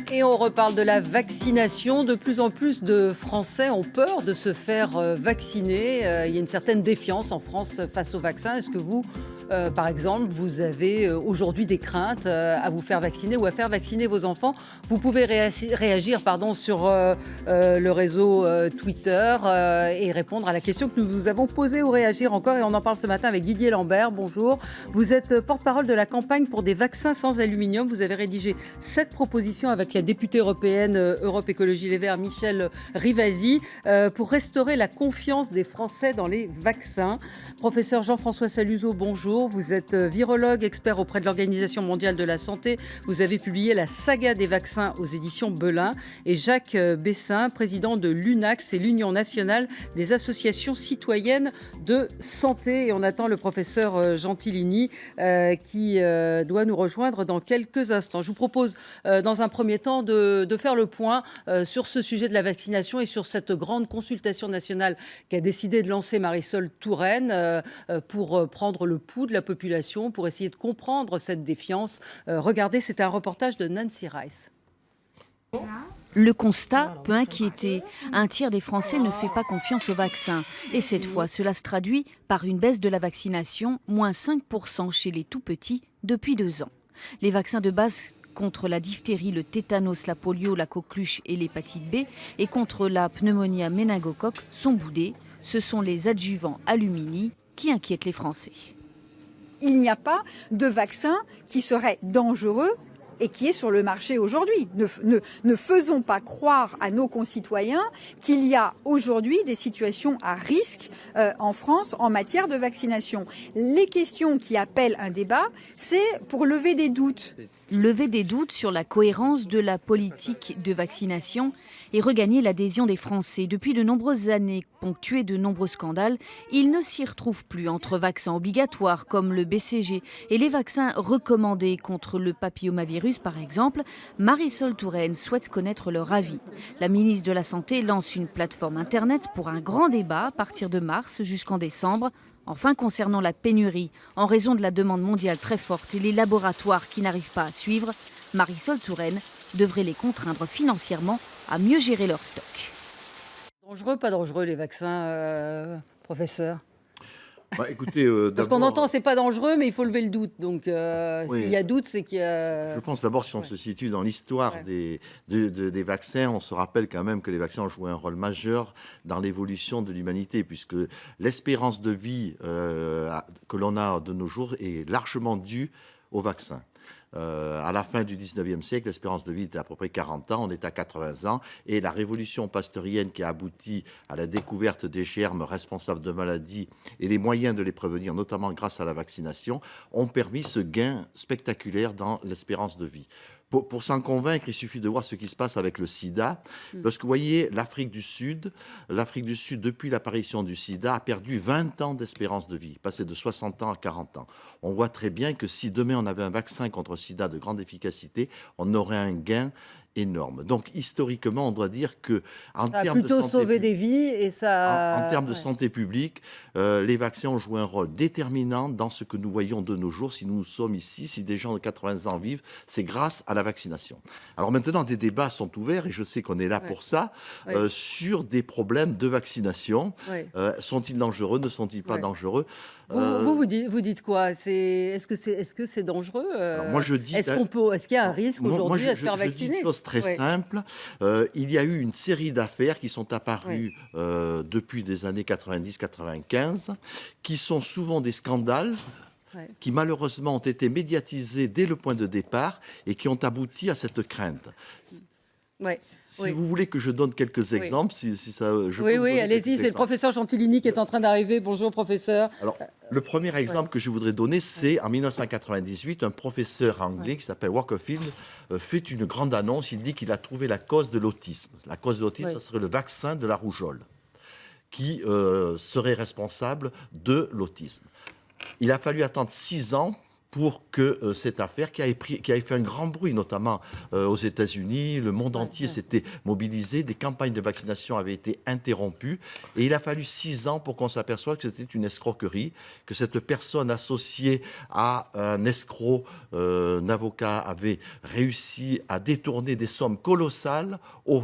Et on reparle de la vaccination. De plus en plus de Français ont peur de se faire vacciner. Il y a une certaine défiance en France face au vaccin. Est-ce que vous, par exemple, vous avez aujourd'hui des craintes à vous faire vacciner ou à faire vacciner vos enfants? Vous pouvez réagir sur le réseau Twitter et répondre à la question que nous vous avons posée ou réagir encore. Et on en parle ce matin avec Didier Lambert. Bonjour. Vous êtes porte-parole de la campagne pour des vaccins sans aluminium. Vous avez rédigé 7 propositions avec la députée européenne Europe Écologie Les Verts, Michèle Rivasi, pour restaurer la confiance des Français dans les vaccins. Professeur Jean-François Saluzzo, bonjour. Vous êtes virologue, expert auprès de l'Organisation mondiale de la santé. Vous avez publié La saga des vaccins aux éditions Belin. Et Jacques Bessin, président de l'UNAC, c'est l'Union nationale des associations citoyennes de santé. Et on attend le professeur Gentilini qui doit nous rejoindre dans quelques instants. Je vous propose dans un premier temps de faire le point sur ce sujet de la vaccination et sur cette grande consultation nationale qu'a décidé de lancer Marisol Touraine pour prendre le pouls de la population, pour essayer de comprendre cette défiance. Regardez, c'est un reportage de Nancy Rice. Le constat peut inquiéter. Un tiers des Français ne fait pas confiance au vaccin. Et cette fois, cela se traduit par une baisse de la vaccination, moins 5% chez les tout-petits depuis 2 ans. Les vaccins de base contre la diphtérie, le tétanos, la polio, la coqueluche et l'hépatite B et contre la pneumonie à méningocoque sont boudés. Ce sont les adjuvants alumini qui inquiètent les Français. Il n'y a pas de vaccin qui serait dangereux et qui est sur le marché aujourd'hui. Ne faisons pas croire à nos concitoyens qu'il y a aujourd'hui des situations à risque en France en matière de vaccination. Les questions qui appellent un débat, c'est pour lever des doutes. Lever des doutes sur la cohérence de la politique de vaccination et regagner l'adhésion des Français. Depuis de nombreuses années, ponctuées de nombreux scandales, il ne s'y retrouve plus entre vaccins obligatoires comme le BCG et les vaccins recommandés contre le papillomavirus par exemple. Marisol Touraine souhaite connaître leur avis. La ministre de la Santé lance une plateforme internet pour un grand débat à partir de mars jusqu'en décembre. Enfin, concernant la pénurie, en raison de la demande mondiale très forte et les laboratoires qui n'arrivent pas à suivre, Marisol Touraine devrait les contraindre financièrement à mieux gérer leur stock. Dangereux, pas dangereux les vaccins, professeur? Écoutez, Parce qu'on entend c'est pas dangereux, mais il faut lever le doute. Donc oui. s'il y a doute, c'est qu'il y a... Je pense d'abord, si on se situe dans l'histoire des vaccins, on se rappelle quand même que les vaccins ont joué un rôle majeur dans l'évolution de l'humanité, puisque l'espérance de vie que l'on a de nos jours est largement due aux vaccins. À la fin du 19e siècle, l'espérance de vie était à peu près 40 ans, on est à 80 ans, et la révolution pasteurienne qui a abouti à la découverte des germes responsables de maladies et les moyens de les prévenir, notamment grâce à la vaccination, ont permis ce gain spectaculaire dans l'espérance de vie. Pour s'en convaincre, il suffit de voir ce qui se passe avec le sida. Lorsque vous voyez l'Afrique du Sud, depuis l'apparition du sida, a perdu 20 ans d'espérance de vie, passé de 60 ans à 40 ans. On voit très bien que si demain on avait un vaccin contre le sida de grande efficacité, on aurait un gain énorme. Donc historiquement, on doit dire que en Ça a termes plutôt de santé sauvé des vies et ça... en termes de santé publique, les vaccins ont joué un rôle déterminant dans ce que nous voyons de nos jours. Si nous sommes ici, si des gens de 80 ans vivent, c'est grâce à la vaccination. Alors maintenant, des débats sont ouverts et je sais qu'on est là pour ça, sur des problèmes de vaccination. Sont-ils dangereux? Ne sont-ils pas dangereux? Vous dites quoi? Est-ce que c'est dangereux? Moi, je dis, est-ce qu'il y a un risque aujourd'hui à se faire vacciner? Je dis une chose très simple. Il y a eu une série d'affaires qui sont apparues depuis des années 90-95, qui sont souvent des scandales, qui malheureusement ont été médiatisés dès le point de départ et qui ont abouti à cette crainte. Si vous voulez que je donne quelques exemples, si ça, je peux vous donner allez-y, quelques c'est le exemples. professeur Gentilini qui est en train d'arriver. Bonjour professeur. Alors, le premier exemple que je voudrais donner, c'est en 1998, un professeur anglais qui s'appelle Wakefield fait une grande annonce. Il dit qu'il a trouvé la cause de l'autisme. La cause de l'autisme, ce serait le vaccin de la rougeole qui serait responsable de l'autisme. Il a fallu attendre 6 ans pour que cette affaire qui avait fait un grand bruit, notamment aux États-Unis, le monde entier s'était mobilisé, des campagnes de vaccination avaient été interrompues et il a fallu 6 ans pour qu'on s'aperçoive que c'était une escroquerie, que cette personne associée à un escroc, un avocat, avait réussi à détourner des sommes colossales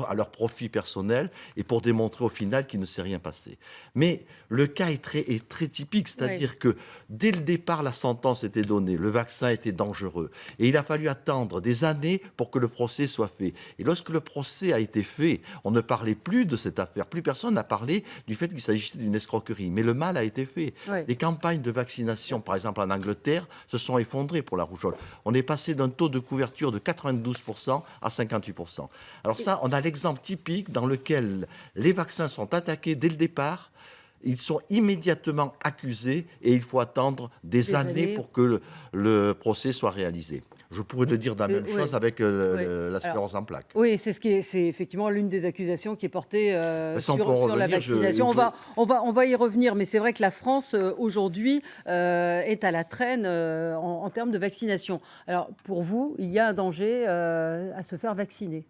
à leur profit personnel et pour démontrer au final qu'il ne s'est rien passé. Mais le cas est très typique, c'est-à-dire que dès le départ, la sentence était donnée, le vaccin était dangereux et il a fallu attendre des années pour que le procès soit fait. Et lorsque le procès a été fait, on ne parlait plus de cette affaire, plus personne n'a parlé du fait qu'il s'agissait d'une escroquerie, mais le mal a été fait. Les campagnes de vaccination, par exemple en Angleterre, se sont effondrées pour la rougeole. On est passé d'un taux de couverture de 92% à 58%. Alors ça, on a l'exemple typique dans lequel les vaccins sont attaqués dès le départ. Ils sont immédiatement accusés et il faut attendre des années pour que le procès soit réalisé. Je pourrais le dire dans la même chose avec la sclérose en plaques. Oui, c'est effectivement l'une des accusations qui est portée sur la vaccination. On va y revenir, mais c'est vrai que la France, aujourd'hui, est à la traîne en termes de vaccination. Alors, pour vous, il y a un danger à se faire vacciner?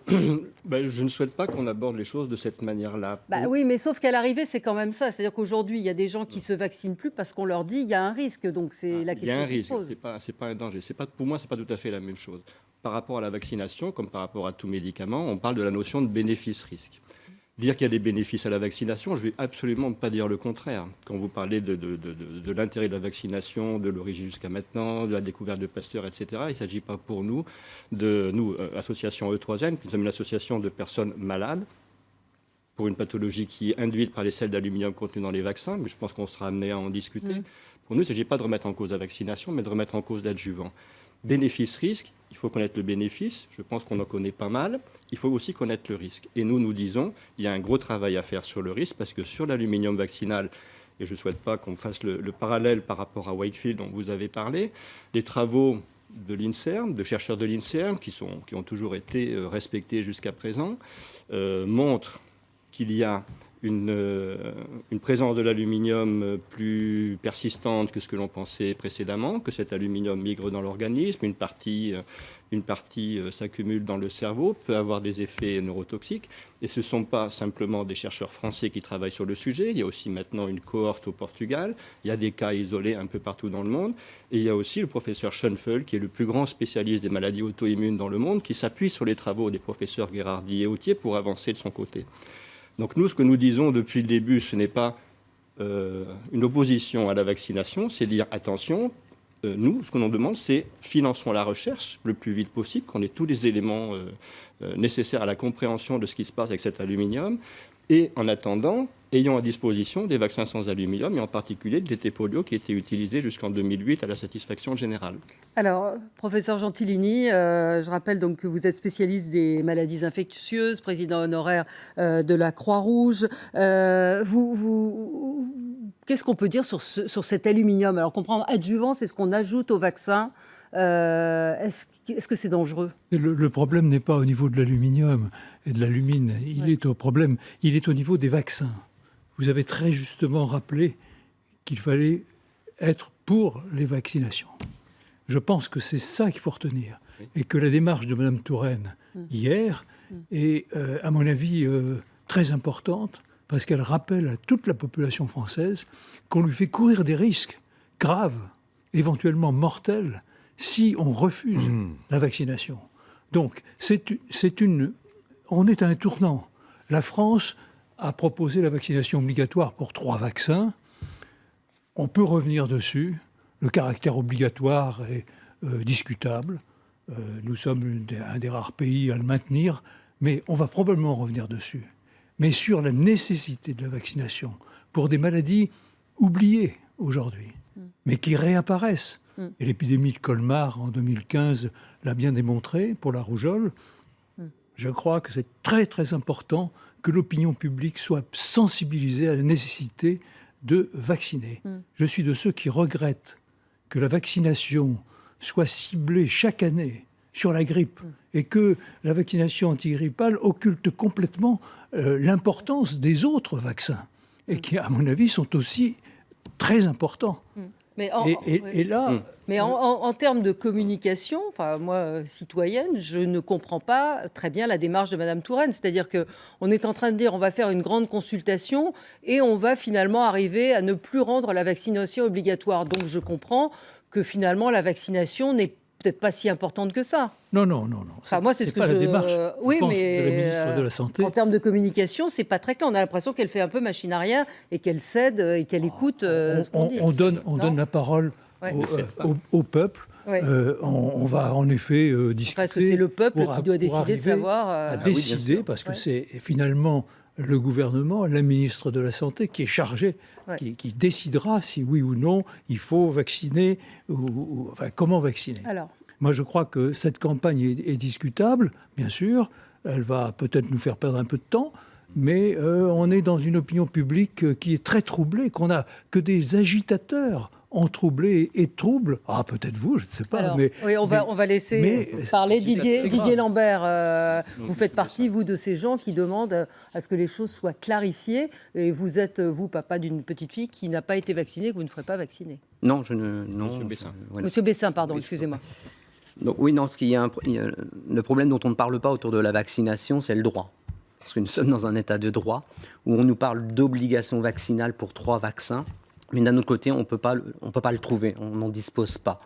Je ne souhaite pas qu'on aborde les choses de cette manière-là. Oui, mais sauf qu'à l'arrivée, c'est quand même ça. C'est-à-dire qu'aujourd'hui, il y a des gens qui ne se vaccinent plus parce qu'on leur dit qu'il y a un risque. Donc, c'est la question qui se pose. Il y a un risque, c'est pas un danger. Pour moi, ce n'est pas tout à fait la même chose. Par rapport à la vaccination, comme par rapport à tout médicament, on parle de la notion de bénéfice-risque. Dire qu'il y a des bénéfices à la vaccination, je ne vais absolument pas dire le contraire. Quand vous parlez de l'intérêt de la vaccination, de l'origine jusqu'à maintenant, de la découverte de Pasteur, etc., il ne s'agit pas pour nous, association E3N, qui sommes une association de personnes malades, pour une pathologie qui est induite par les sels d'aluminium contenus dans les vaccins, mais je pense qu'on sera amené à en discuter. Pour nous, il ne s'agit pas de remettre en cause la vaccination, mais de remettre en cause l'adjuvant. Bénéfice-risque, il faut connaître le bénéfice, je pense qu'on en connaît pas mal, il faut aussi connaître le risque. Et nous disons, il y a un gros travail à faire sur le risque, parce que sur l'aluminium vaccinal, et je ne souhaite pas qu'on fasse le parallèle par rapport à Wakefield dont vous avez parlé, les travaux de l'INSERM, de chercheurs de l'INSERM, qui ont toujours été respectés jusqu'à présent, montrent qu'il y a une présence de l'aluminium plus persistante que ce que l'on pensait précédemment, que cet aluminium migre dans l'organisme, une partie s'accumule dans le cerveau, peut avoir des effets neurotoxiques. Et ce ne sont pas simplement des chercheurs français qui travaillent sur le sujet, il y a aussi maintenant une cohorte au Portugal, il y a des cas isolés un peu partout dans le monde, et il y a aussi le professeur Schoenfeld, qui est le plus grand spécialiste des maladies auto-immunes dans le monde, qui s'appuie sur les travaux des professeurs Gherardi et Autier pour avancer de son côté. Donc nous, ce que nous disons depuis le début, ce n'est pas une opposition à la vaccination, c'est dire attention, nous, ce que l'on demande, c'est finançons la recherche le plus vite possible, qu'on ait tous les éléments nécessaires à la compréhension de ce qui se passe avec cet aluminium, et en attendant, ayons à disposition des vaccins sans aluminium, et en particulier le DT polio qui a été utilisé jusqu'en 2008 à la satisfaction générale. Alors, professeur Gentilini, je rappelle donc que vous êtes spécialiste des maladies infectieuses, président honoraire de la Croix-Rouge. Qu'est-ce qu'on peut dire sur cet aluminium? Alors, on comprend adjuvant, c'est ce qu'on ajoute au vaccin. Est-ce que c'est dangereux? Le problème n'est pas au niveau de l'aluminium et de l'alumine. Il est au niveau des vaccins. Vous avez très justement rappelé qu'il fallait être pour les vaccinations. Je pense que c'est ça qu'il faut retenir. Et que la démarche de Mme Touraine hier est, à mon avis, très importante, parce qu'elle rappelle à toute la population française qu'on lui fait courir des risques graves, éventuellement mortels, si on refuse la vaccination. Donc, on est à un tournant. La France a proposé la vaccination obligatoire pour 3 vaccins. On peut revenir dessus. Le caractère obligatoire est discutable. Nous sommes un des rares pays à le maintenir, mais on va probablement revenir dessus. Mais sur la nécessité de la vaccination pour des maladies oubliées aujourd'hui, mais qui réapparaissent. Et l'épidémie de Colmar en 2015 l'a bien démontré pour la rougeole. Je crois que c'est très très important que l'opinion publique soit sensibilisée à la nécessité de vacciner. Je suis de ceux qui regrettent que la vaccination soit ciblée chaque année sur la grippe et que la vaccination antigrippale occulte complètement l'importance des autres vaccins et qui, à mon avis, sont aussi très importants. Mais Et là, Mais en termes de communication, enfin moi, citoyenne, je ne comprends pas très bien la démarche de Madame Touraine. C'est-à-dire qu'on est en train de dire on va faire une grande consultation et on va finalement arriver à ne plus rendre la vaccination obligatoire. Donc je comprends que finalement la vaccination n'est peut-être pas si importante que ça. non. Enfin, moi, c'est ce que pas je... la démarche, Oui, je pense, mais de la ministre de la Santé. en termes de communication, c'est pas très clair. On a l'impression qu'elle fait un peu machine arrière et qu'elle cède et qu'elle écoute ce qu'on dit. On donne la parole Ouais. au peuple. Ouais. On va en effet discuter. Parce que c'est le peuple pour qui doit décider de arriver savoir. à décider, parce que c'est finalement le gouvernement, la ministre de la Santé, qui est chargée, qui décidera si oui ou non il faut vacciner, enfin comment vacciner. Alors, Moi, je crois que cette campagne est discutable, bien sûr. Elle va peut-être nous faire perdre un peu de temps, mais on est dans une opinion publique qui est très troublée, qu'on a que des agitateurs en troublé et trouble. Ah, peut-être vous, je ne sais pas. alors, mais, oui, on va laisser parler Didier Lambert. Vous faites partie, vous, de ces gens qui demandent à ce que les choses soient clarifiées. Et vous êtes, vous, papa d'une petite fille qui n'a pas été vaccinée, que vous ne ferez pas vacciner. Non, je ne. Non, Monsieur Bessin. voilà. Monsieur Bessin, pardon, excusez-moi. Donc, oui, non, le problème dont on ne parle pas autour de la vaccination, c'est le droit. Parce que nous sommes dans un état de droit où on nous parle d'obligation vaccinale pour 3 vaccins, mais d'un autre côté, on ne peut pas le trouver, on n'en dispose pas.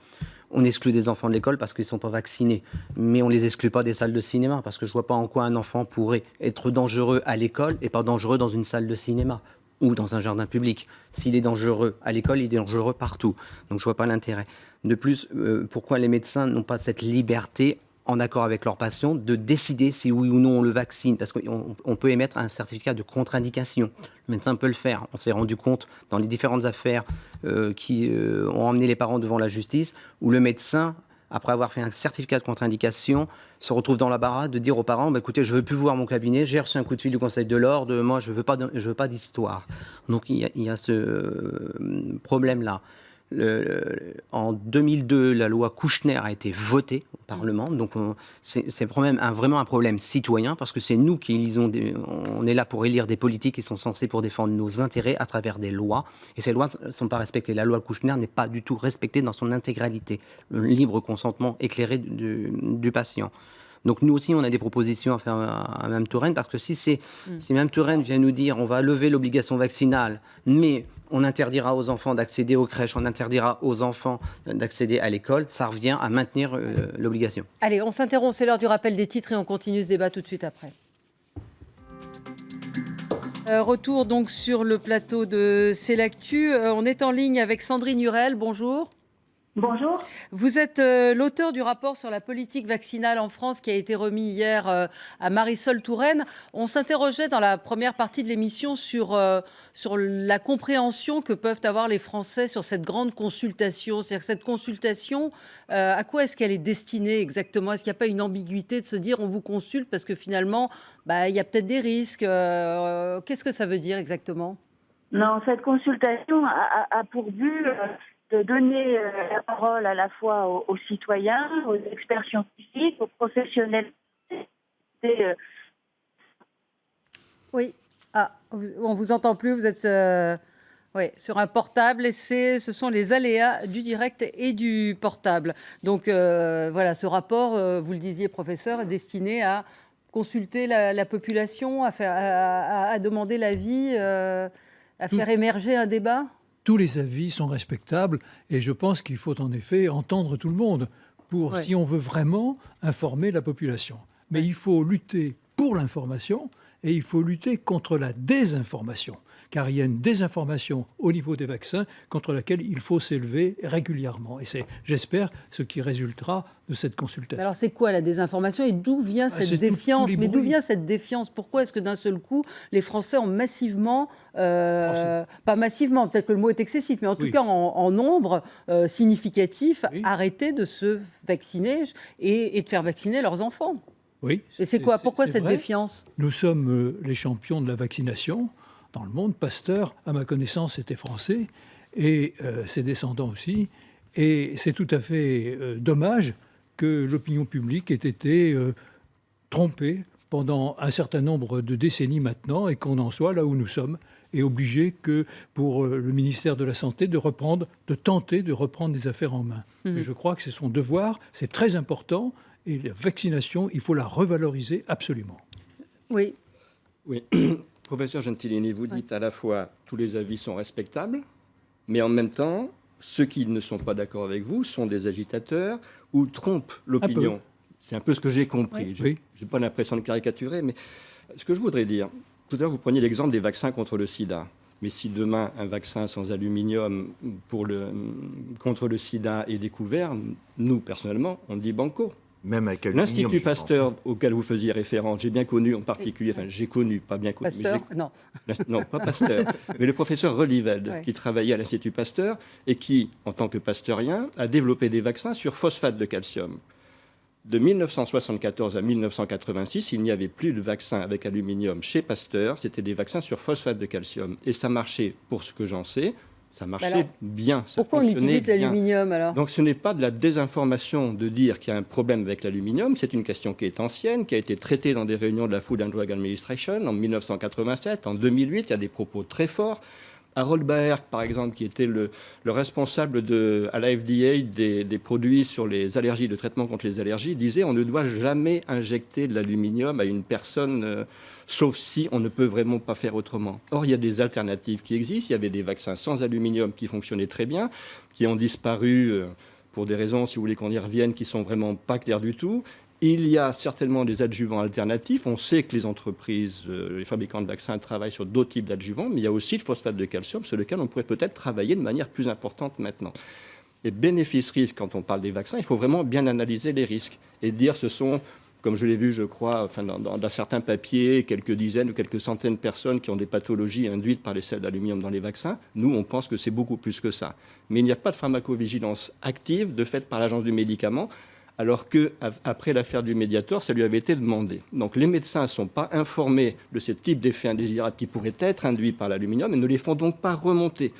On exclut des enfants de l'école parce qu'ils ne sont pas vaccinés, mais on ne les exclut pas des salles de cinéma, parce que je ne vois pas en quoi un enfant pourrait être dangereux à l'école et pas dangereux dans une salle de cinéma ou dans un jardin public. S'il est dangereux à l'école, il est dangereux partout. Donc je ne vois pas l'intérêt. De plus, pourquoi les médecins n'ont pas cette liberté, en accord avec leurs patients, de décider si oui ou non on le vaccine? Parce qu'on peut émettre un certificat de contre-indication. Le médecin peut le faire. On s'est rendu compte dans les différentes affaires qui ont emmené les parents devant la justice, où le médecin, après avoir fait un certificat de contre-indication, se retrouve dans la barade de dire aux parents, écoutez, je ne veux plus voir mon cabinet, j'ai reçu un coup de fil du Conseil de l'Ordre, moi je ne veux pas d'histoire. Donc il y a ce problème-là. En 2002, la loi Kouchner a été votée au Parlement. Donc c'est vraiment un problème citoyen, parce que c'est nous qui élisons on est là pour élire des politiques qui sont censés pour défendre nos intérêts à travers des lois. Et ces lois ne sont pas respectées. La loi Kouchner n'est pas du tout respectée dans son intégralité. Le libre consentement éclairé du patient. Donc nous aussi, on a des propositions à faire à Mme Touraine, parce que si Mme Touraine vient nous dire on va lever l'obligation vaccinale, mais on interdira aux enfants d'accéder aux crèches, on interdira aux enfants d'accéder à l'école, ça revient à maintenir l'obligation. Allez, on s'interrompt, c'est l'heure du rappel des titres et on continue ce débat tout de suite après. Retour donc sur le plateau de C'est l'actu. On est en ligne avec Sandrine Hurel, bonjour. Bonjour. Vous êtes l'auteur du rapport sur la politique vaccinale en France qui a été remis hier à Marisol Touraine. On s'interrogeait dans la première partie de l'émission sur la compréhension que peuvent avoir les Français sur cette grande consultation. C'est-à-dire que cette consultation, à quoi est-ce qu'elle est destinée exactement? Est-ce qu'il n'y a pas une ambiguïté de se dire on vous consulte parce que finalement, il y a peut-être des risques? Qu'est-ce que ça veut dire exactement? Non, cette consultation a pour but de donner la parole à la fois aux citoyens, aux experts scientifiques, aux professionnels. Oui. Ah, on vous entend plus. Vous êtes sur un portable et ce sont les aléas du direct et du portable. Donc voilà, ce rapport, vous le disiez, professeur, est destiné à consulter la population, à demander l'avis, à faire émerger un débat. Tous les avis sont respectables et je pense qu'il faut en effet entendre tout le monde si on veut vraiment informer la population. Mais il faut lutter pour l'information et il faut lutter contre la désinformation. Car il y a une désinformation au niveau des vaccins contre laquelle il faut s'élever régulièrement. Et c'est, j'espère, ce qui résultera de cette consultation. Alors c'est quoi la désinformation et d'où vient cette défiance? Mais d'où vient cette défiance? Pourquoi est-ce que d'un seul coup, les Français ont massivement, pas massivement, peut-être que le mot est excessif, mais en tout cas en nombre significatif, arrêté de se vacciner et de faire vacciner leurs enfants? Oui. Et c'est quoi? Pourquoi cette défiance? Nous sommes les champions de la vaccination dans le monde. Pasteur, à ma connaissance, était français et ses descendants aussi. Et c'est tout à fait dommage que l'opinion publique ait été trompée pendant un certain nombre de décennies maintenant et qu'on en soit là où nous sommes. est obligé que pour le ministère de la Santé de tenter de reprendre les affaires en main. Et je crois que c'est son devoir, c'est très important, et la vaccination, il faut la revaloriser absolument. Oui. Oui. Professeur Gentilini, vous dites à la fois tous les avis sont respectables, mais en même temps, ceux qui ne sont pas d'accord avec vous sont des agitateurs ou trompent l'opinion. C'est un peu ce que j'ai compris. Je n'ai pas l'impression de caricaturer, mais ce que je voudrais dire, tout à l'heure vous preniez l'exemple des vaccins contre le sida. Mais si demain un vaccin sans aluminium contre le sida est découvert, nous personnellement, on dit banco. Même avec l'Institut Pasteur auquel vous faisiez référence, j'ai bien connu en particulier, enfin j'ai connu, pas bien connu. Pasteur, non. Non, pas Pasteur, mais le professeur Relived, qui travaillait à l'Institut Pasteur et qui, en tant que pasteurien, a développé des vaccins sur phosphate de calcium. De 1974 à 1986, il n'y avait plus de vaccins avec aluminium chez Pasteur, c'était des vaccins sur phosphate de calcium. Et ça marchait, pour ce que j'en sais, ça marchait bien. Ça pourquoi on utilise l'aluminium alors ? Donc ce n'est pas de la désinformation de dire qu'il y a un problème avec l'aluminium, c'est une question qui est ancienne, qui a été traitée dans des réunions de la Food and Drug Administration en 1987, en 2008, il y a des propos très forts. Harold Baerk, par exemple, qui était le responsable à la FDA des produits sur les allergies, de traitement contre les allergies, disait on ne doit jamais injecter de l'aluminium à une personne, sauf si on ne peut vraiment pas faire autrement. Or, il y a des alternatives qui existent. Il y avait des vaccins sans aluminium qui fonctionnaient très bien, qui ont disparu pour des raisons, si vous voulez qu'on y revienne, qui sont vraiment pas claires du tout. Il y a certainement des adjuvants alternatifs. On sait que les entreprises, les fabricants de vaccins travaillent sur d'autres types d'adjuvants, mais il y a aussi le phosphate de calcium sur lequel on pourrait peut-être travailler de manière plus importante maintenant. Et bénéfices-risques, quand on parle des vaccins, il faut vraiment bien analyser les risques et dire ce sont, comme je l'ai vu, je crois, enfin, dans certains papiers, quelques dizaines ou quelques centaines de personnes qui ont des pathologies induites par les sels d'aluminium dans les vaccins. Nous, on pense que c'est beaucoup plus que ça. Mais il n'y a pas de pharmacovigilance active de fait par l'Agence du médicament, alors qu'après l'affaire du Mediator, ça lui avait été demandé. Donc les médecins ne sont pas informés de ce type d'effets indésirables qui pourraient être induits par l'aluminium et ne les font donc pas remonter.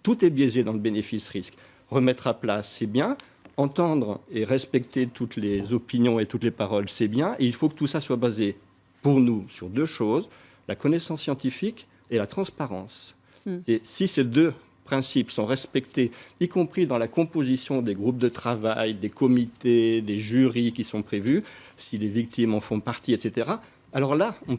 Tout est biaisé dans le bénéfice-risque. Remettre à plat, c'est bien. Entendre et respecter toutes les opinions et toutes les paroles, c'est bien. Et il faut que tout ça soit basé, pour nous, sur deux choses, la connaissance scientifique et la transparence. Et si ces deux principes sont respectés, y compris dans la composition des groupes de travail, des comités, des jurys qui sont prévus, si les victimes en font partie, etc., alors là, on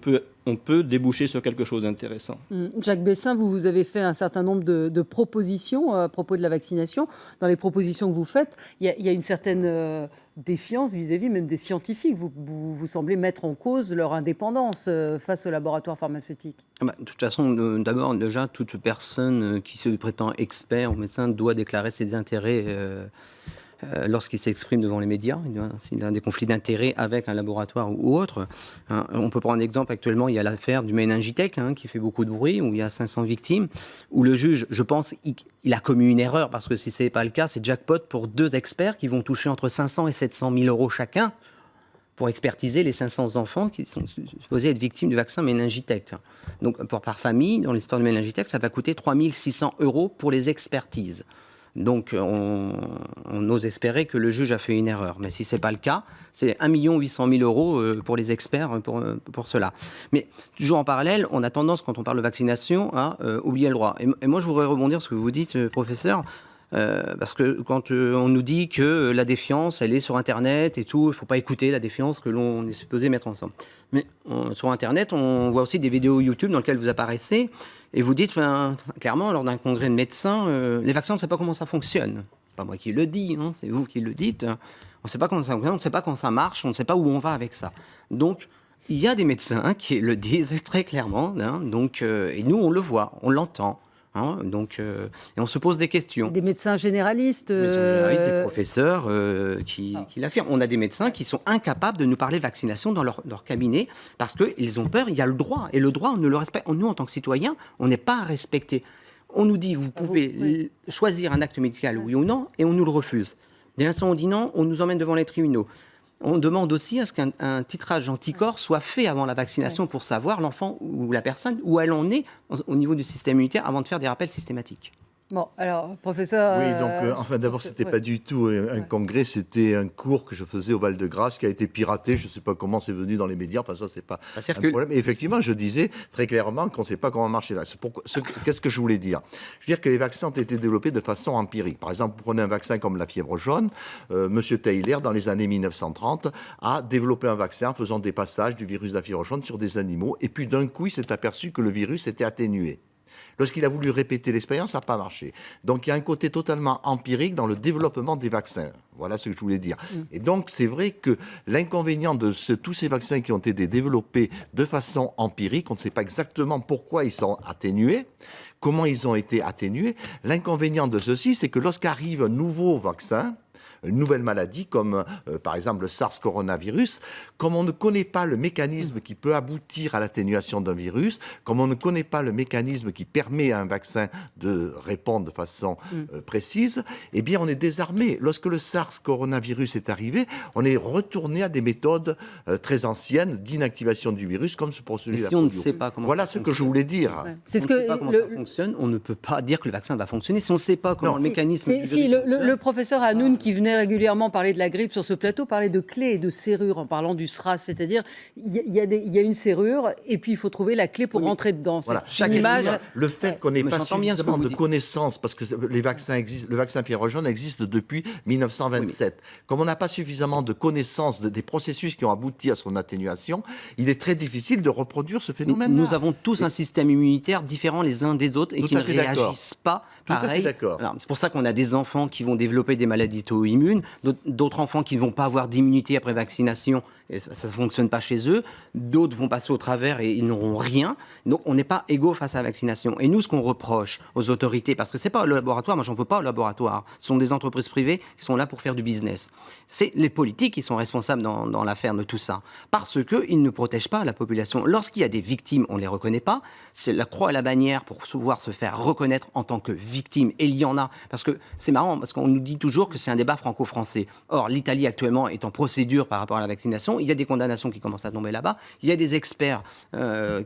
peut déboucher sur quelque chose d'intéressant. Jacques Bessin, vous avez fait un certain nombre de propositions à propos de la vaccination. Dans les propositions que vous faites, il y a une certaine défiance vis-à-vis même des scientifiques. Vous semblez mettre en cause leur indépendance face aux laboratoires pharmaceutiques. De toute façon, d'abord, déjà, toute personne qui se prétend expert ou médecin doit déclarer ses intérêts lorsqu'il s'exprime devant les médias, s'il a des conflits d'intérêts avec un laboratoire ou autre. On peut prendre un exemple actuellement, il y a l'affaire du Meningitech qui fait beaucoup de bruit, où il y a 500 victimes, où le juge, je pense, il a commis une erreur, parce que si ce n'est pas le cas, c'est jackpot pour deux experts qui vont toucher entre 500 et 700 000 euros chacun pour expertiser les 500 enfants qui sont supposés être victimes du vaccin Meningitech. Donc, par famille, dans l'histoire du Meningitech, ça va coûter 3 600 euros pour les expertises. Donc, on ose espérer que le juge a fait une erreur. Mais si ce n'est pas le cas, c'est 1 800 000 euros pour les experts pour cela. Mais toujours en parallèle, on a tendance, quand on parle de vaccination, à oublier le droit. Et moi, je voudrais rebondir sur ce que vous dites, professeur, parce que quand on nous dit que la défiance, elle est sur Internet et tout, il ne faut pas écouter la défiance que l'on est supposé mettre ensemble. Mais sur Internet, on voit aussi des vidéos YouTube dans lesquelles vous apparaissez et vous dites clairement, lors d'un congrès de médecins, les vaccins, on ne sait pas comment ça fonctionne. Pas moi qui le dis, c'est vous qui le dites. On ne sait pas comment ça fonctionne, on ne sait pas quand ça marche, on ne sait pas où on va avec ça. Donc, il y a des médecins qui le disent très clairement, et nous, on le voit, on l'entend. Et on se pose des questions. Des médecins généralistes, des professeurs qui l'affirment. On a des médecins qui sont incapables de nous parler vaccination dans leur cabinet parce qu'ils ont peur. Il y a le droit. Et le droit, on ne le respecte. Nous, en tant que citoyens, on n'est pas à respecter. On nous dit, vous pouvez choisir un acte médical, oui ou non, et on nous le refuse. Dès l'instant où on dit non, on nous emmène devant les tribunaux. On demande aussi à ce qu'un titrage anticorps soit fait avant la vaccination pour savoir l'enfant ou la personne où elle en est au niveau du système immunitaire avant de faire des rappels systématiques. Bon, alors, professeur... Oui, donc, enfin, d'abord, c'était pas du tout un congrès, c'était un cours que je faisais au Val-de-Grâce qui a été piraté. Je ne sais pas comment c'est venu dans les médias. Enfin, ça, c'est pas un problème. Et effectivement, je disais très clairement qu'on ne sait pas comment marcher là. Qu'est-ce que je voulais dire? Je veux dire que les vaccins ont été développés de façon empirique. Par exemple, vous prenez un vaccin comme la fièvre jaune. Monsieur Taylor, dans les années 1930, a développé un vaccin en faisant des passages du virus de la fièvre jaune sur des animaux. Et puis, d'un coup, il s'est aperçu que le virus était atténué. Lorsqu'il a voulu répéter l'expérience, ça n'a pas marché. Donc, il y a un côté totalement empirique dans le développement des vaccins. Voilà ce que je voulais dire. Et donc, c'est vrai que l'inconvénient de tous ces vaccins qui ont été développés de façon empirique, on ne sait pas exactement pourquoi ils sont atténués, comment ils ont été atténués. L'inconvénient de ceci, c'est que lorsqu'arrive un nouveau vaccin, une nouvelle maladie comme par exemple le SARS coronavirus, comme on ne connaît pas le mécanisme qui peut aboutir à l'atténuation d'un virus, comme on ne connaît pas le mécanisme qui permet à un vaccin de répondre de façon précise, eh bien on est désarmé. Lorsque le SARS coronavirus est arrivé, on est retourné à des méthodes très anciennes d'inactivation du virus comme pour celui de la polio. Si on ne sait pas comment voilà ce que je voulais dire. Ouais. Si on ne sait pas comment ça fonctionne, on ne peut pas dire que le vaccin va fonctionner. Si on ne sait pas comment le mécanisme du virus fonctionne... Le professeur Hanoun, qui venait régulièrement parler de la grippe sur ce plateau, parlait de clés et de serrures en parlant du SRAS, c'est-à-dire il y a une serrure et puis il faut trouver la clé pour rentrer dedans. Voilà. C'est une image. Le fait qu'on n'ait pas suffisamment de connaissances, parce que les vaccins existent, le vaccin fièvre jaune existe depuis 1927. Comme on n'a pas suffisamment de connaissances des processus qui ont abouti à son atténuation, il est très difficile de reproduire ce phénomène. Nous avons tous un système immunitaire différent les uns des autres et qui ne réagissent pas pareil. C'est pour ça qu'on a des enfants qui vont développer des maladies auto-immunes, d'autres enfants qui ne vont pas avoir d'immunité après vaccination, et ça ne fonctionne pas chez eux, d'autres vont passer au travers et ils n'auront rien. Donc on n'est pas égaux face à la vaccination. Et nous, ce qu'on reproche aux autorités, parce que ce n'est pas le laboratoire, moi j'en veux pas au laboratoire, ce sont des entreprises privées qui sont là pour faire du business. C'est les politiques qui sont responsables dans l'affaire de tout ça, parce qu'ils ne protègent pas la population. Lorsqu'il y a des victimes, on ne les reconnaît pas, c'est la croix et la bannière pour pouvoir se faire reconnaître en tant que victime, et il y en a, parce que c'est marrant, parce qu'on nous dit toujours que c'est un débat franco-français. Or, l'Italie actuellement est en procédure par rapport à la vaccination, il y a des condamnations qui commencent à tomber là-bas, il y a des experts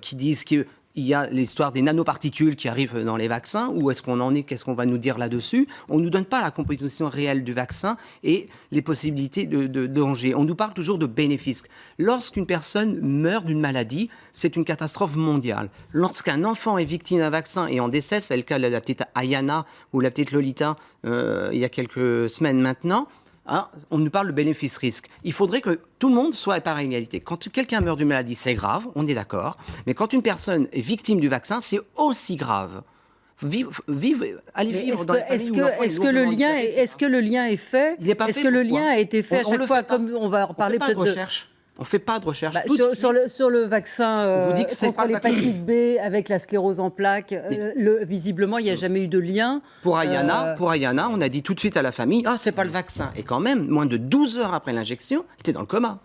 qui disent que il y a l'histoire des nanoparticules qui arrivent dans les vaccins. Où est-ce qu'on en est? Qu'est-ce qu'on va nous dire là-dessus? On ne nous donne pas la composition réelle du vaccin et les possibilités de danger. On nous parle toujours de bénéfices. Lorsqu'une personne meurt d'une maladie, c'est une catastrophe mondiale. Lorsqu'un enfant est victime d'un vaccin et en décède, c'est le cas de la petite Ayana ou la petite Lolita il y a quelques semaines maintenant, on nous parle de bénéfice-risque. Il faudrait que tout le monde soit à pareille égalité. Quand quelqu'un meurt d'une maladie, c'est grave, on est d'accord. Mais quand une personne est victime du vaccin, c'est aussi grave. Allez vivre dans les familles où l'enfant est lourdement handicapé. Est-ce que le lien est fait? Est-ce que le lien a été fait à chaque fois, comme on va reparler peut-être de recherche. On ne fait pas de recherche. Sur le vaccin contre l'hépatite B avec la sclérose en plaques, visiblement, il n'y a jamais eu de lien. Pour Ayana, on a dit tout de suite à la famille, c'est pas le vaccin. Et quand même, moins de 12 heures après l'injection, elle était dans le coma.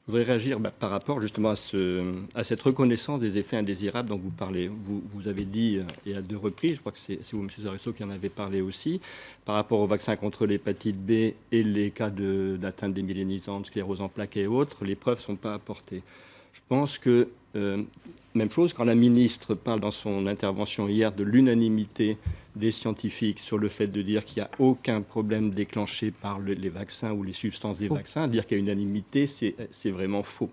Je voudrais réagir par rapport justement à cette reconnaissance des effets indésirables dont vous parlez. Vous avez dit, et à 2 reprises, je crois que c'est vous, M. Zarusso, qui en avez parlé aussi, par rapport au vaccin contre l'hépatite B et les cas d'atteinte démyélinisante, sclérose en plaques et autres, les preuves ne sont pas apportées. Je pense que, même chose, quand la ministre parle dans son intervention hier de l'unanimité des scientifiques sur le fait de dire qu'il n'y a aucun problème déclenché par les vaccins ou les substances des vaccins, dire qu'il y a unanimité, c'est vraiment faux.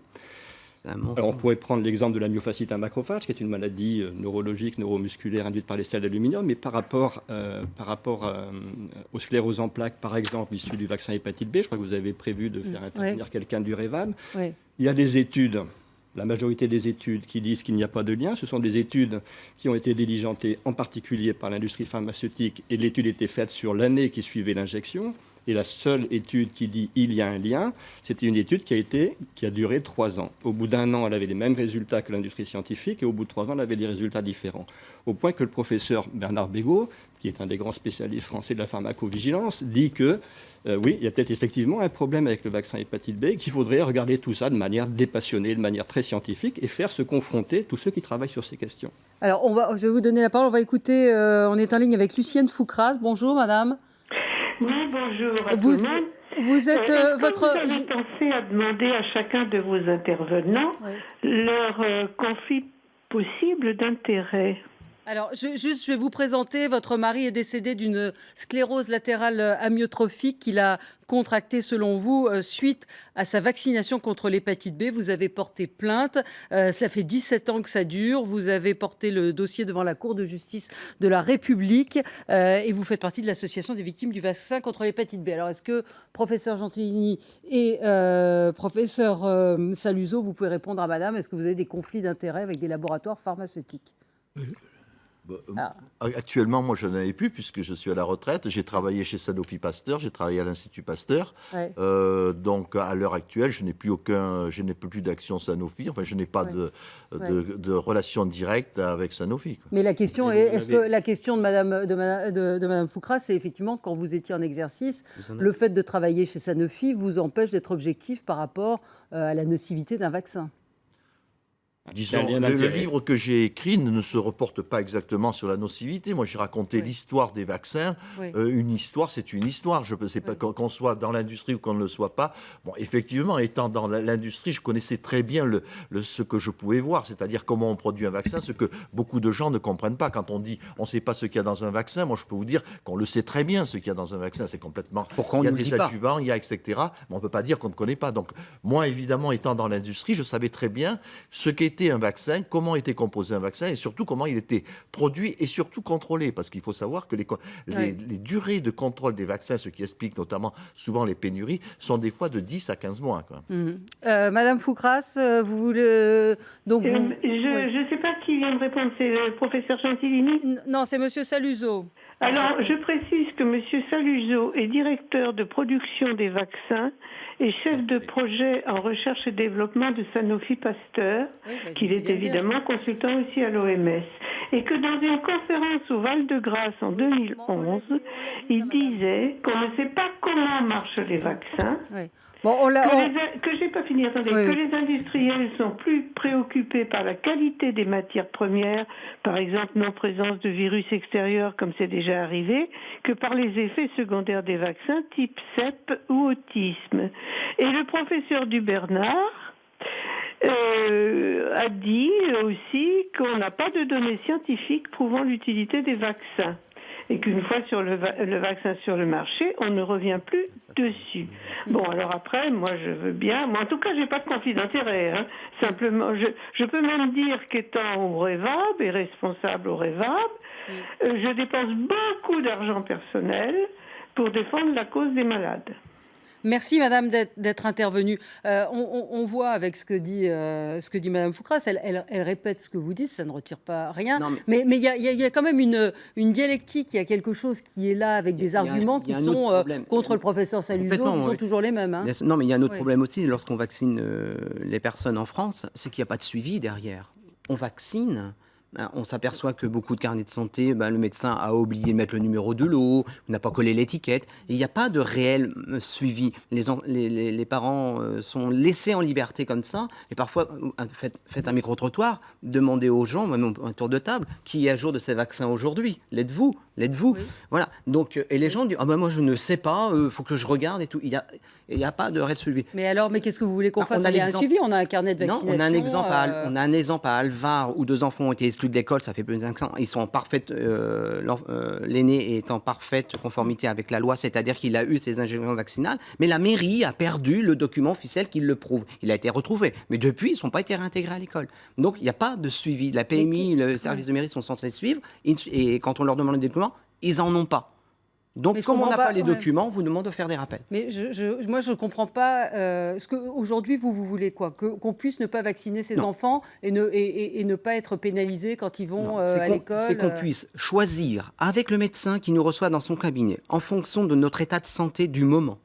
Alors, on pourrait prendre l'exemple de la myofasciite à macrophage, qui est une maladie neurologique, neuromusculaire induite par les sels d'aluminium, mais par rapport aux scléroses en plaques, par exemple, issues du vaccin hépatite B, je crois que vous avez prévu de faire intervenir quelqu'un du REVAM. Oui. Il y a des études. La majorité des études qui disent qu'il n'y a pas de lien, ce sont des études qui ont été diligentées en particulier par l'industrie pharmaceutique, et l'étude était faite sur l'année qui suivait l'injection. Et la seule étude qui dit il y a un lien, c'était une étude qui a duré 3 ans. Au bout d'1 an, elle avait les mêmes résultats que l'industrie scientifique, et au bout de 3 ans, elle avait des résultats différents. Au point que le professeur Bernard Bégaud, qui est un des grands spécialistes français de la pharmacovigilance, dit que oui, il y a peut-être effectivement un problème avec le vaccin hépatite B, et qu'il faudrait regarder tout ça de manière dépassionnée, de manière très scientifique, et faire se confronter tous ceux qui travaillent sur ces questions. Alors, je vais vous donner la parole. On va écouter, on est en ligne avec Lucienne Foucras. Bonjour, madame. Oui, bonjour à tout le monde. Vous êtes Vous avez pensé à demander à chacun de vos intervenants leur conflit possible d'intérêt. Alors, je vais vous présenter. Votre mari est décédé d'une sclérose latérale amyotrophique qu'il a contractée, selon vous, suite à sa vaccination contre l'hépatite B. Vous avez porté plainte. Ça fait 17 ans que ça dure. Vous avez porté le dossier devant la Cour de justice de la République et vous faites partie de l'association des victimes du vaccin contre l'hépatite B. Alors, est-ce que professeur Gentilini et professeur Saluzzo, vous pouvez répondre à madame, est-ce que vous avez des conflits d'intérêts avec des laboratoires pharmaceutiques ? Actuellement, moi, je n'en ai plus puisque je suis à la retraite. J'ai travaillé chez Sanofi Pasteur, j'ai travaillé à l'Institut Pasteur. Ouais. Donc, à l'heure actuelle, je n'ai plus d'action Sanofi. Enfin, je n'ai pas de relation directe avec Sanofi, quoi. Mais la question est, est-ce que la question de Madame Foucras, c'est effectivement quand vous étiez en exercice, le fait de travailler chez Sanofi vous empêche d'être objectif par rapport à la nocivité d'un vaccin? Disons, le livre que j'ai écrit ne se reporte pas exactement sur la nocivité. Moi, j'ai raconté l'histoire des vaccins. Oui. Une histoire, c'est une histoire. Je ne sais pas qu'on soit dans l'industrie ou qu'on ne le soit pas. Bon, effectivement, étant dans l'industrie, je connaissais très bien ce que je pouvais voir, c'est-à-dire comment on produit un vaccin, ce que beaucoup de gens ne comprennent pas. Quand on dit on ne sait pas ce qu'il y a dans un vaccin, moi, je peux vous dire qu'on le sait très bien, ce qu'il y a dans un vaccin. C'est complètement... Pourquoi on il y a ne le des dit pas adjuvants, il y a etc. Mais on ne peut pas dire qu'on ne connaît pas. Donc, moi, évidemment, étant dans l'industrie, je savais très bien ce qu'était un vaccin, comment était composé un vaccin et surtout comment il était produit et surtout contrôlé. Parce qu'il faut savoir que les durées de contrôle des vaccins, ce qui explique notamment souvent les pénuries, sont des fois de 10 à 15 mois. Quoi. Madame Foucras, vous voulez... Donc je ne sais pas qui vient de répondre, c'est le professeur Gentilini? Non, c'est Monsieur Saluzzo. Alors, je précise que Monsieur Saluzzo est directeur de production des vaccins et chef de projet en recherche et développement de Sanofi Pasteur, qu'il est évidemment consultant aussi à l'OMS. Et que dans une conférence au Val-de-Grâce en 2011, il disait qu'on ne sait pas comment marchent les vaccins. Oui. Bon, que j'ai pas fini, attendez, oui. Que les industriels sont plus préoccupés par la qualité des matières premières, par exemple non-présence de virus extérieurs comme c'est déjà arrivé, que par les effets secondaires des vaccins type CEP ou autisme. Et le professeur Dubernard a dit aussi qu'on n'a pas de données scientifiques prouvant l'utilité des vaccins. Et qu'une fois sur le vaccin sur le marché, on ne revient plus dessus. Bon, alors après, moi, je veux bien... Moi, en tout cas, j'ai pas de conflit d'intérêt. Hein. Simplement, je peux même dire qu'étant au Révab et responsable au Révab, je dépense beaucoup d'argent personnel pour défendre la cause des malades. Merci Madame d'être intervenue. On voit avec ce que dit Madame Foucras, elle répète ce que vous dites, ça ne retire pas rien. Non, mais il y a quand même une dialectique, il y a quelque chose qui est là avec des arguments qui sont contre le professeur Saluzzo, qui sont toujours les mêmes. Hein. Non, mais il y a un autre problème aussi lorsqu'on vaccine les personnes en France, c'est qu'il n'y a pas de suivi derrière. On vaccine. On s'aperçoit que beaucoup de carnets de santé, le médecin a oublié de mettre le numéro de lot, n'a pas collé l'étiquette. Et il n'y a pas de réel suivi. Les parents sont laissés en liberté comme ça. Et parfois, faites un micro-trottoir, demandez aux gens, même un tour de table, qui est à jour de ces vaccins aujourd'hui. L'êtes-vous ? Oui. Voilà. Donc, et les gens disent moi je ne sais pas, faut que je regarde et tout. Il n'y a pas de réel suivi. Mais alors, qu'est-ce que vous voulez qu'on fasse? Il y a un suivi, on a un carnet de vaccination. Non, on a un exemple à Alvar où 2 enfants ont été exclus de l'école, ça fait plus de 5 ans. Ils sont en parfaite, l'aîné est en parfaite conformité avec la loi, c'est-à-dire qu'il a eu ses injections vaccinales, mais la mairie a perdu le document officiel qui le prouve. Il a été retrouvé, mais depuis, ils n'ont pas été réintégrés à l'école. Donc, il n'y a pas de suivi. La PMI, le service de mairie sont censés suivre, et quand on leur demande les documents, ils n'en ont pas. Donc, comme on n'a pas les documents, on vous demande de faire des rappels. Mais moi, je ne comprends pas. Aujourd'hui, vous voulez quoi? Qu'on puisse ne pas vacciner ses enfants et ne pas être pénalisé quand ils vont à l'école? C'est qu'on puisse choisir avec le médecin qui nous reçoit dans son cabinet, en fonction de notre état de santé du moment,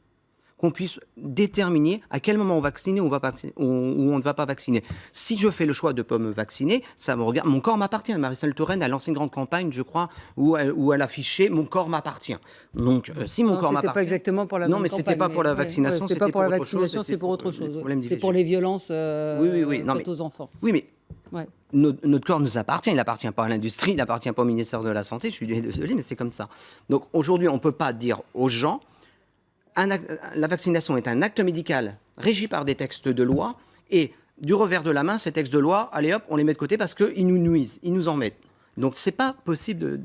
qu'on puisse déterminer à quel moment on vaccine ou on ne va pas vacciner. Si je fais le choix de ne pas me vacciner, ça me regarde. Mon corps m'appartient. Marisol Touraine a lancé une grande campagne, je crois, où elle affichait « Mon corps m'appartient ». Donc, si mon corps m'appartient... C'était pas exactement pour la campagne. Non, mais c'était pas pour la vaccination, c'était pas pour la vaccination, c'est pour autre chose. C'est pour les violences faites aux enfants. Oui, mais... Notre corps nous appartient, il n'appartient pas à l'industrie, il n'appartient pas au ministère de la Santé, je suis désolé, mais c'est comme ça. Donc aujourd'hui, on ne peut pas dire aux gens, la vaccination est un acte médical régi par des textes de loi, et du revers de la main, ces textes de loi, allez hop, on les met de côté parce qu'ils nous nuisent, ils nous embêtent. Donc, ce n'est pas possible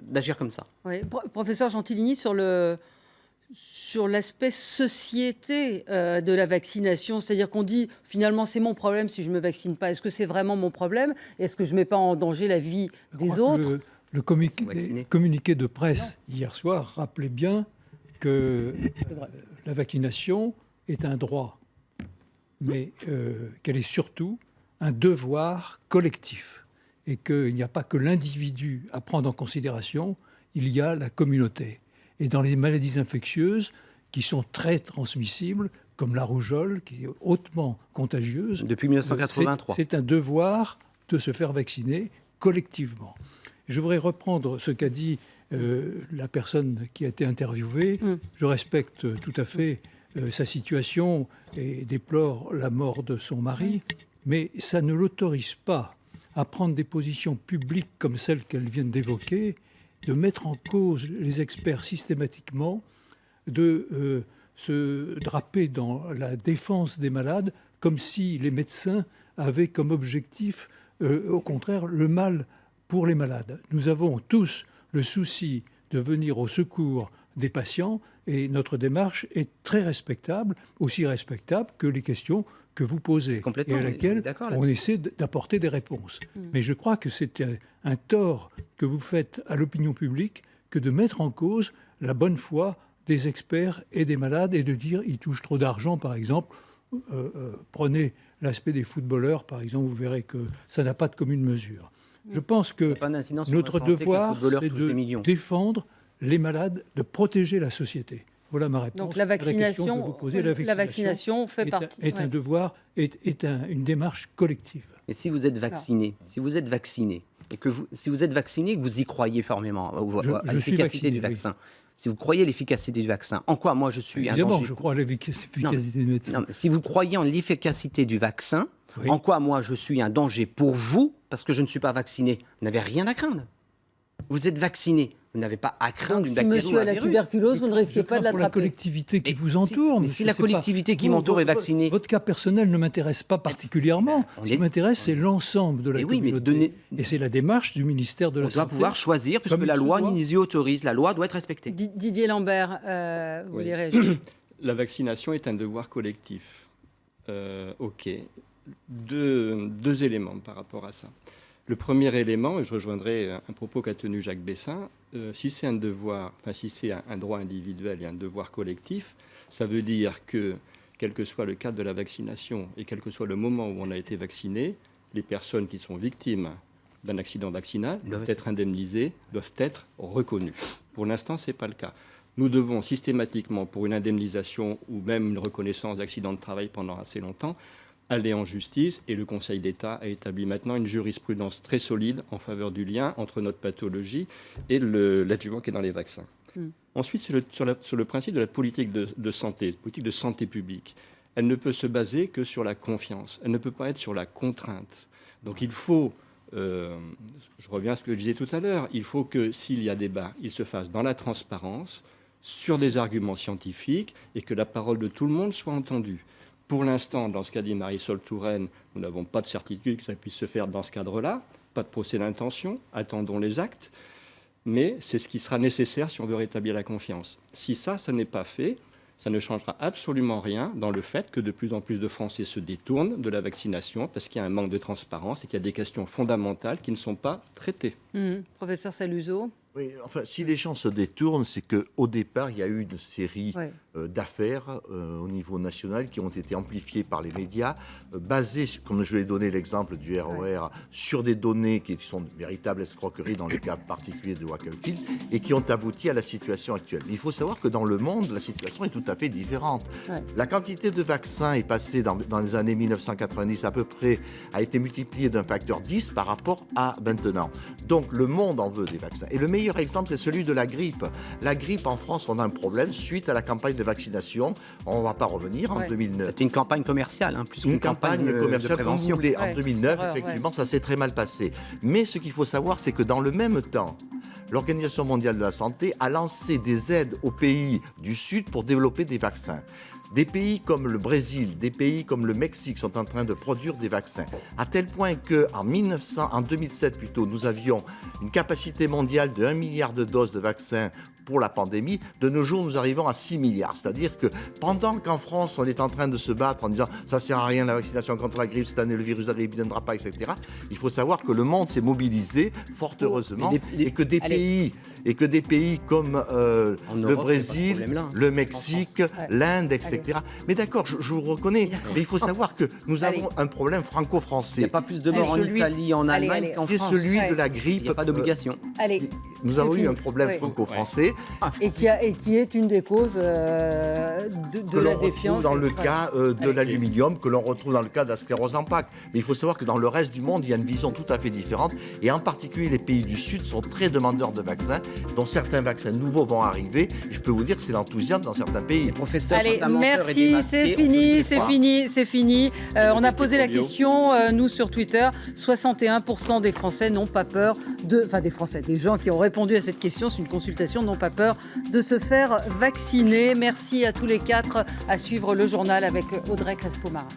d'agir comme ça. Oui. Professeur Gentilini, sur l'aspect société de la vaccination, c'est-à-dire qu'on dit finalement c'est mon problème si je ne me vaccine pas. Est-ce que c'est vraiment mon problème? Est-ce que je ne mets pas en danger la vie des autres? Le communiqué de presse hier soir rappelait bien que la vaccination est un droit, mais qu'elle est surtout un devoir collectif et qu'il n'y a pas que l'individu à prendre en considération, il y a la communauté. Et dans les maladies infectieuses qui sont très transmissibles, comme la rougeole, qui est hautement contagieuse, depuis 1983, c'est un devoir de se faire vacciner collectivement. Je voudrais reprendre ce qu'a dit la personne qui a été interviewée. Je respecte tout à fait sa situation et déplore la mort de son mari, mais ça ne l'autorise pas à prendre des positions publiques comme celles qu'elle vient d'évoquer, de mettre en cause les experts systématiquement, de se draper dans la défense des malades comme si les médecins avaient comme objectif, au contraire, le mal pour les malades. Nous avons tous le souci de venir au secours des patients et notre démarche est très respectable, aussi respectable que les questions que vous posez et à laquelle on essaie d'apporter des réponses. Mais je crois que c'est un tort que vous faites à l'opinion publique que de mettre en cause la bonne foi des experts et des malades et de dire ils touchent trop d'argent, par exemple. Prenez l'aspect des footballeurs, par exemple, vous verrez que ça n'a pas de commune mesure. Je pense que notre devoir, c'est de défendre les malades, de protéger la société. Voilà ma réponse. Donc la vaccination, la vaccination fait partie. Est un devoir, est une démarche collective. Mais si vous êtes vacciné, si vous êtes vacciné et que vous y croyez fermement à l'efficacité du vaccin. Oui. Si vous croyez à l'efficacité du vaccin, en quoi moi je suis un danger? Évidemment, je crois à l'efficacité du médecin. Non, si vous croyez en l'efficacité du vaccin, oui. En quoi moi je suis un danger pour vous parce que je ne suis pas vacciné? Vous n'avez rien à craindre. Vous êtes vacciné. Vous n'avez pas à craindre une bactérie. Si monsieur a la tuberculose, vous ne risquez pas de l'attraper. La collectivité qui vous entoure. Mais si la collectivité qui m'entoure est vaccinée. Votre cas personnel ne m'intéresse pas particulièrement. Ce qui m'intéresse, c'est l'ensemble de la communauté. Et c'est la démarche du ministère de la Santé. On doit pouvoir choisir, puisque la loi nous y autorise. La loi doit être respectée. Didier Lambert, vous voulez réagir? La vaccination est un devoir collectif. OK. Deux éléments par rapport à ça. Le premier élément, et je rejoindrai un propos qu'a tenu Jacques Bessin, si c'est un devoir, enfin si c'est un droit individuel et un devoir collectif, ça veut dire que, quel que soit le cadre de la vaccination et quel que soit le moment où on a été vacciné, les personnes qui sont victimes d'un accident vaccinal doivent être indemnisées, doivent être reconnues. Pour l'instant, ce n'est pas le cas. Nous devons systématiquement, pour une indemnisation ou même une reconnaissance d'accident de travail pendant assez longtemps, aller en justice, et le Conseil d'État a établi maintenant une jurisprudence très solide en faveur du lien entre notre pathologie et l'adjuvant qui est dans les vaccins. Ensuite, sur le principe de la politique de santé, politique de santé publique, elle ne peut se baser que sur la confiance, elle ne peut pas être sur la contrainte. Donc il faut, je reviens à ce que je disais tout à l'heure, il faut que s'il y a débat, il se fasse dans la transparence, sur des arguments scientifiques, et que la parole de tout le monde soit entendue. Pour l'instant, dans ce qu'a dit Marisol Touraine, nous n'avons pas de certitude que ça puisse se faire dans ce cadre-là, pas de procès d'intention, attendons les actes, mais c'est ce qui sera nécessaire si on veut rétablir la confiance. Si ça n'est pas fait, ça ne changera absolument rien dans le fait que de plus en plus de Français se détournent de la vaccination parce qu'il y a un manque de transparence et qu'il y a des questions fondamentales qui ne sont pas traitées. Professeur Saluzzo. Oui, enfin, si les gens se détournent, c'est qu'au départ, il y a eu une série d'affaires au niveau national qui ont été amplifiées par les médias, basées, comme je l'ai donné l'exemple du RER, sur des données qui sont de véritables escroqueries dans le cas particulier de Wackenfield et qui ont abouti à la situation actuelle. Mais il faut savoir que dans le monde, la situation est tout à fait différente. La quantité de vaccins est passée dans les années 1990 à peu près, a été multipliée d'un facteur 10 par rapport à maintenant. Donc le monde en veut des vaccins. Et le meilleur exemple, c'est celui de la grippe. La grippe en France, on a un problème suite à la campagne de vaccination. On ne va pas revenir en 2009. C'était une campagne commerciale, plus qu'une campagne commerciale de prévention. En 2009, effectivement, ça s'est très mal passé. Mais ce qu'il faut savoir, c'est que dans le même temps, l'Organisation mondiale de la santé a lancé des aides aux pays du Sud pour développer des vaccins. Des pays comme le Brésil, des pays comme le Mexique sont en train de produire des vaccins, à tel point qu'en 2007 plutôt, nous avions une capacité mondiale de 1 milliard de doses de vaccins pour la pandémie. De nos jours, nous arrivons à 6 milliards. C'est-à-dire que pendant qu'en France, on est en train de se battre en disant ça ne sert à rien la vaccination contre la grippe, cette année le virus de la grippe ne viendra pas, etc., il faut savoir que le monde s'est mobilisé, fort heureusement, et que des pays comme le Brésil, le Mexique, l'Inde, etc. Mais d'accord, je vous reconnais, mais il faut savoir que nous avons un problème franco-français. Il n'y a pas plus de morts en Italie, en Allemagne qu'en France. C'est celui de la grippe. Il n'y a pas d'obligation. Nous avons eu un problème franco-français. Et qui est une des causes de la défiance. Dans le cas de l'aluminium, que l'on retrouve dans le cas de la sclérose en plaques. Mais il faut savoir que dans le reste du monde, il y a une vision tout à fait différente. Et en particulier, les pays du Sud sont très demandeurs de vaccins, dont certains vaccins nouveaux vont arriver. Et je peux vous dire que c'est l'enthousiasme dans certains pays. Allez, merci, c'est fini. On a posé la question, nous, sur Twitter. 61% des Français n'ont pas peur des gens qui ont répondu à cette question, c'est une consultation, n'ont pas peur de se faire vacciner. Merci à tous les quatre. À suivre le journal avec Audrey Crespo-Marin.